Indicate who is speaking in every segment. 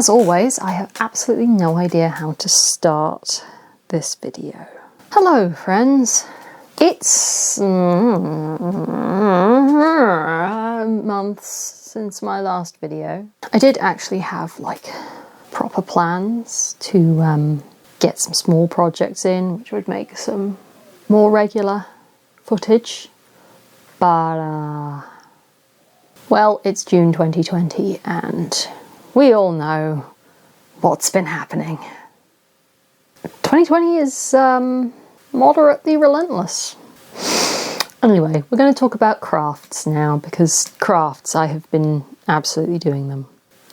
Speaker 1: As always, I have absolutely no idea how to start this video. Hello friends, it's months since my last video. I did actually have like proper plans to get some small projects in, which would make some more regular footage, but well, it's June 2020 and we all know what's been happening. 2020 is moderately relentless. Anyway, we're going to talk about crafts now, because crafts, I have been absolutely doing them.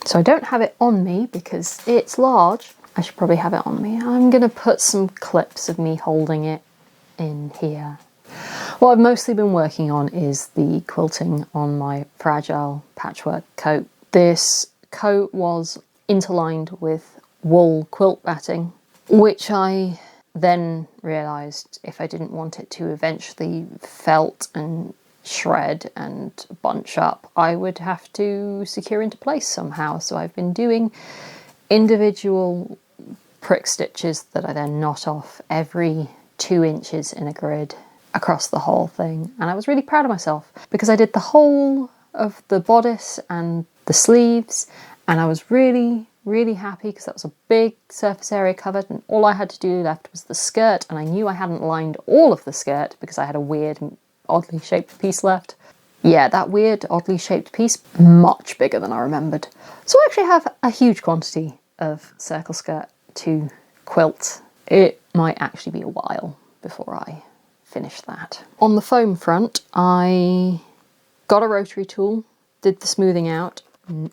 Speaker 1: So I don't have it on me because it's large. I should probably have it on me. I'm going to put some clips of me holding it in here. What I've mostly been working on is the quilting on my fragile patchwork coat. This coat was interlined with wool quilt batting, which I then realised if I didn't want it to eventually felt and shred and bunch up, I would have to secure into place somehow. So I've been doing individual prick stitches that I then knot off every 2 inches in a grid across the whole thing, and I was really proud of myself because I did the whole of the bodice and the sleeves, and I was really happy because that was a big surface area covered, and all I had to do left was the skirt, and I knew I hadn't lined all of the skirt because I had a weird oddly shaped piece left. Yeah, that weird oddly shaped piece, much bigger than I remembered. So I actually have a huge quantity of circle skirt to quilt. It might actually be a while before I finish that. On the foam front, I got a rotary tool, did the smoothing out.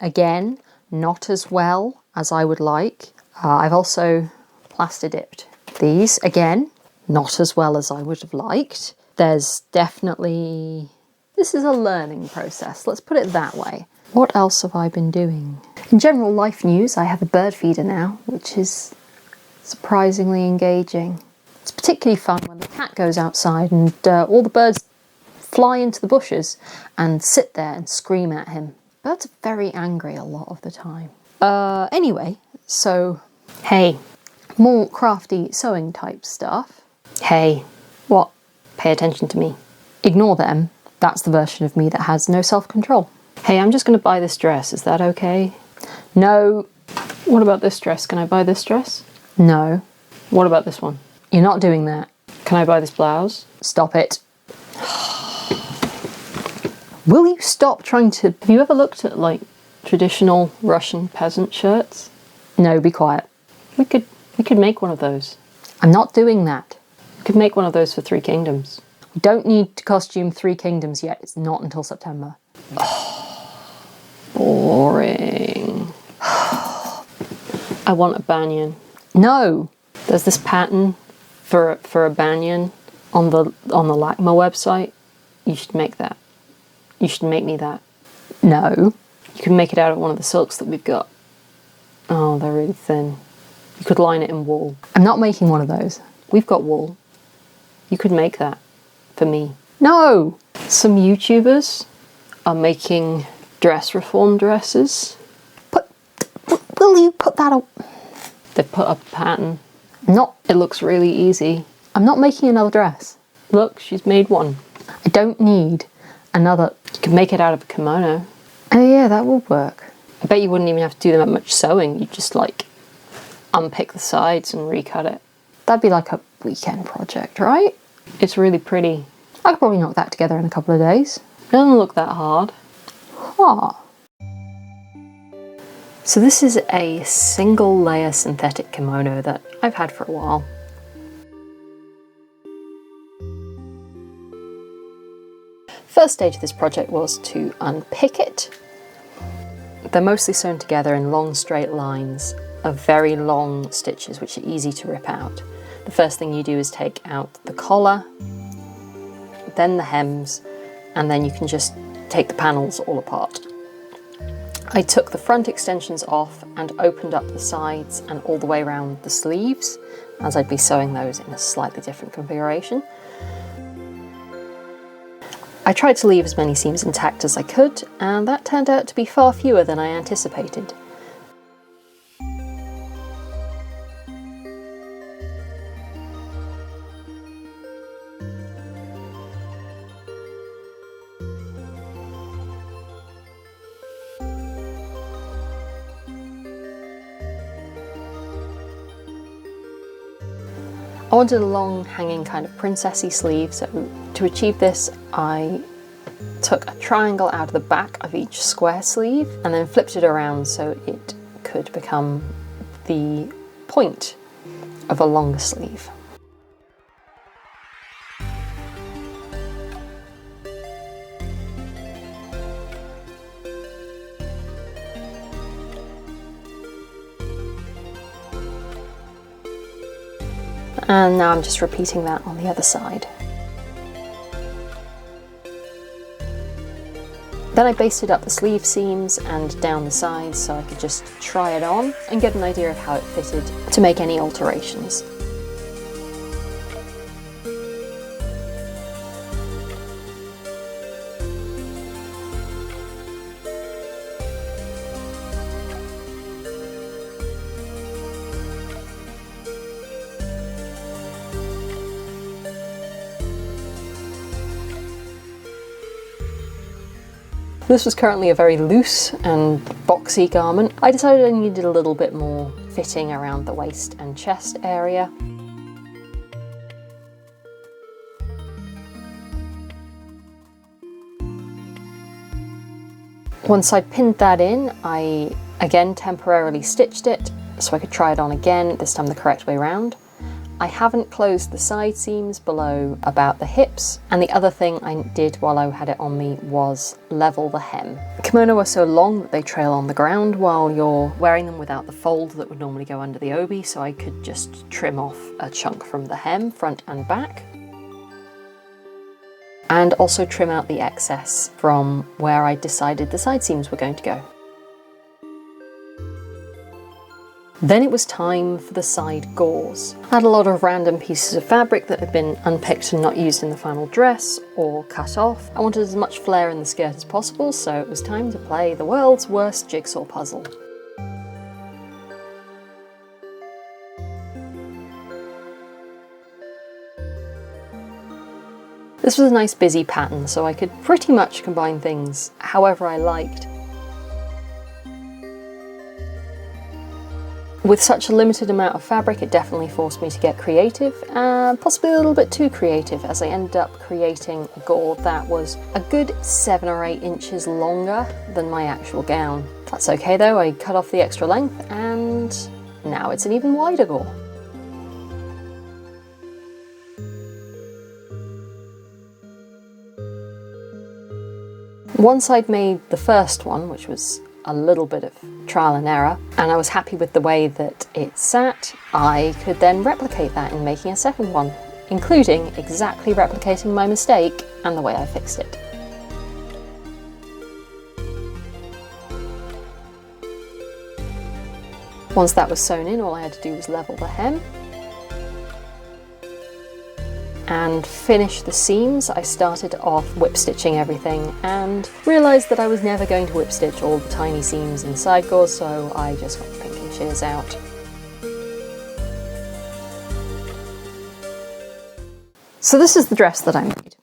Speaker 1: Again, not as well as I would like. I've also plaster dipped these. Again, not as well as I would have liked. There's definitely... this is a learning process, let's put it that way. What else have I been doing? In general life news, I have a bird feeder now, which is surprisingly engaging. It's particularly fun when the cat goes outside and all the birds fly into the bushes and sit there and scream at him. Birds are very angry a lot of the time. Anyway, so, hey, more crafty sewing type stuff. Hey, what? Pay attention to me. Ignore them. That's the version of me that has no self-control. Hey, I'm just going to buy this dress. Is that okay? No. What about this dress? Can I buy this dress? No. What about this one? You're not doing that. Can I buy this blouse? Stop it. Will you stop trying to... Have you ever looked at, like, traditional Russian peasant shirts? No, be quiet. We could make one of those. I'm not doing that. We could make one of those for 3 Kingdoms. We don't need to costume 3 Kingdoms yet. It's not until September. Boring. I want a banyan. No! There's this pattern for a banyan on the Lakma website. You should make that. You should make me that. No. You can make it out of one of the silks that we've got. Oh, they're really thin. You could line it in wool. I'm not making one of those. We've got wool. You could make that for me. No! Some YouTubers are making dress reform dresses. Will you put that up? They put up a pattern. It looks really easy. I'm not making another dress. Look, she's made one. I don't need another. You can make it out of a kimono. Oh yeah, that would work. I bet you wouldn't even have to do that much sewing. You'd just like unpick the sides and recut it. That'd be like a weekend project, right? It's really pretty. I could probably knock that together in a couple of days. It doesn't look that hard. Huh. So this is a single layer synthetic kimono that I've had for a while. First stage of this project was to unpick it. They're mostly sewn together in long straight lines of very long stitches which are easy to rip out. The first thing you do is take out the collar, then the hems, and then you can just take the panels all apart. I took the front extensions off and opened up the sides and all the way around the sleeves, as I'd be sewing those in a slightly different configuration. I tried to leave as many seams intact as I could, and that turned out to be far fewer than I anticipated. I wanted a long hanging kind of princessy sleeve, so to achieve this I took a triangle out of the back of each square sleeve and then flipped it around so it could become the point of a longer sleeve. And now I'm just repeating that on the other side. Then I basted up the sleeve seams and down the sides so I could just try it on and get an idea of how it fitted to make any alterations. This was currently a very loose and boxy garment. I decided I needed a little bit more fitting around the waist and chest area. Once I'd pinned that in, I again temporarily stitched it so I could try it on again, this time the correct way around. I haven't closed the side seams below about the hips, and the other thing I did while I had it on me was level the hem. Kimono are so long that they trail on the ground while you're wearing them without the fold that would normally go under the obi, so I could just trim off a chunk from the hem, front and back. And also trim out the excess from where I decided the side seams were going to go. Then it was time for the side gauze. I had a lot of random pieces of fabric that had been unpicked and not used in the final dress or cut off. I wanted as much flair in the skirt as possible, so it was time to play the world's worst jigsaw puzzle. This was a nice busy pattern, so I could pretty much combine things however I liked. With such a limited amount of fabric, it definitely forced me to get creative, possibly a little bit too creative, as I ended up creating a gore that was a good 7 or 8 inches longer than my actual gown. That's okay though, I cut off the extra length and now it's an even wider gore. Once I'd made the first one, which was a little bit of trial and error, and I was happy with the way that it sat, I could then replicate that in making a second one, including exactly replicating my mistake and the way I fixed it. Once that was sewn in, all I had to do was level the hem and finish the seams. I started off whip stitching everything and realised that I was never going to whip stitch all the tiny seams in the side gauze, so I just got the pinking shears out. So this is the dress that I made.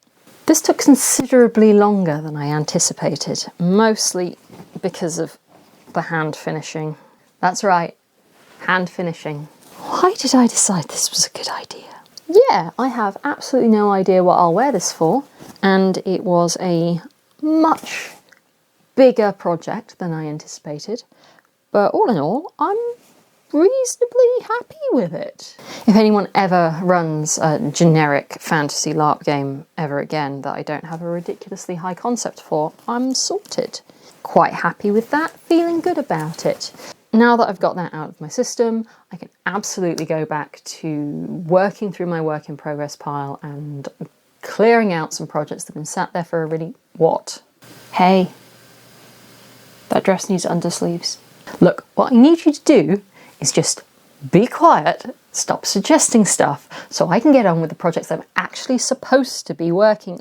Speaker 1: This took considerably longer than I anticipated, mostly because of the hand finishing. That's right, hand finishing. Why did I decide this was a good idea? Yeah, I have absolutely no idea what I'll wear this for, and it was a much bigger project than I anticipated, but all in all, I'm reasonably happy with it. If anyone ever runs a generic fantasy LARP game ever again that I don't have a ridiculously high concept for, I'm sorted. Quite happy with that, feeling good about it. Now that I've got that out of my system, I can absolutely go back to working through my work in progress pile and clearing out some projects that have been sat there for a really... What? Hey, that dress needs undersleeves. Look, what I need you to do is just be quiet, stop suggesting stuff, so I can get on with the projects I'm actually supposed to be working.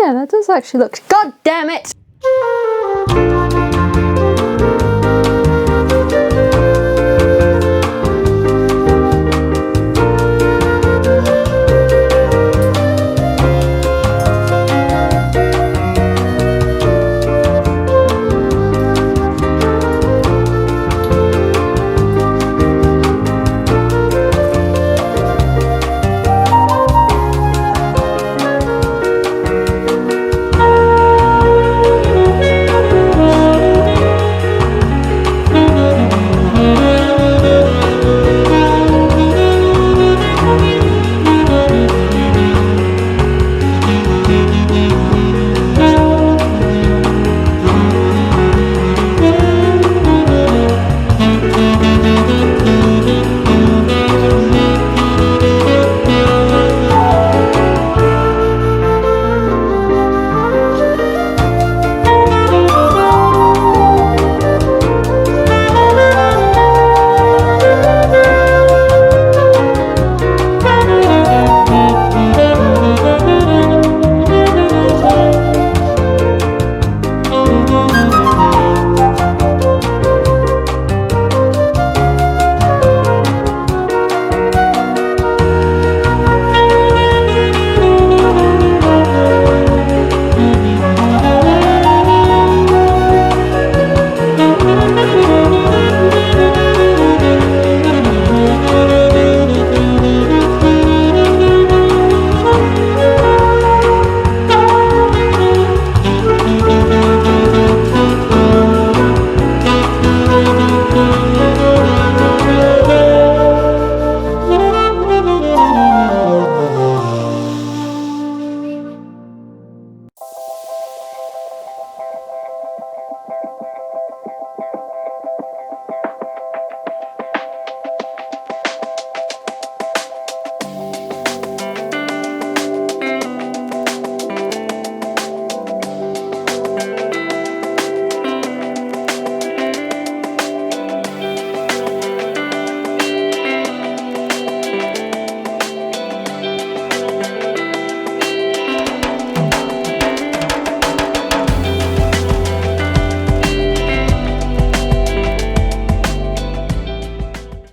Speaker 1: That does actually looks... God damn it!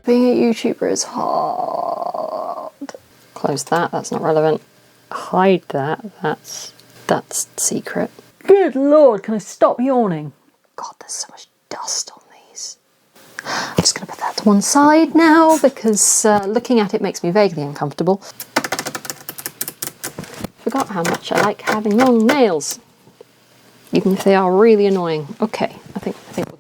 Speaker 1: Being a YouTuber is hard. Close that, that's not relevant. Hide that, that's secret. Good lord, can I stop yawning? God, there's so much dust on these. I'm just going to put that to one side now because looking at it makes me vaguely uncomfortable. Forgot how much I like having long nails, even if they are really annoying. Okay, I think we're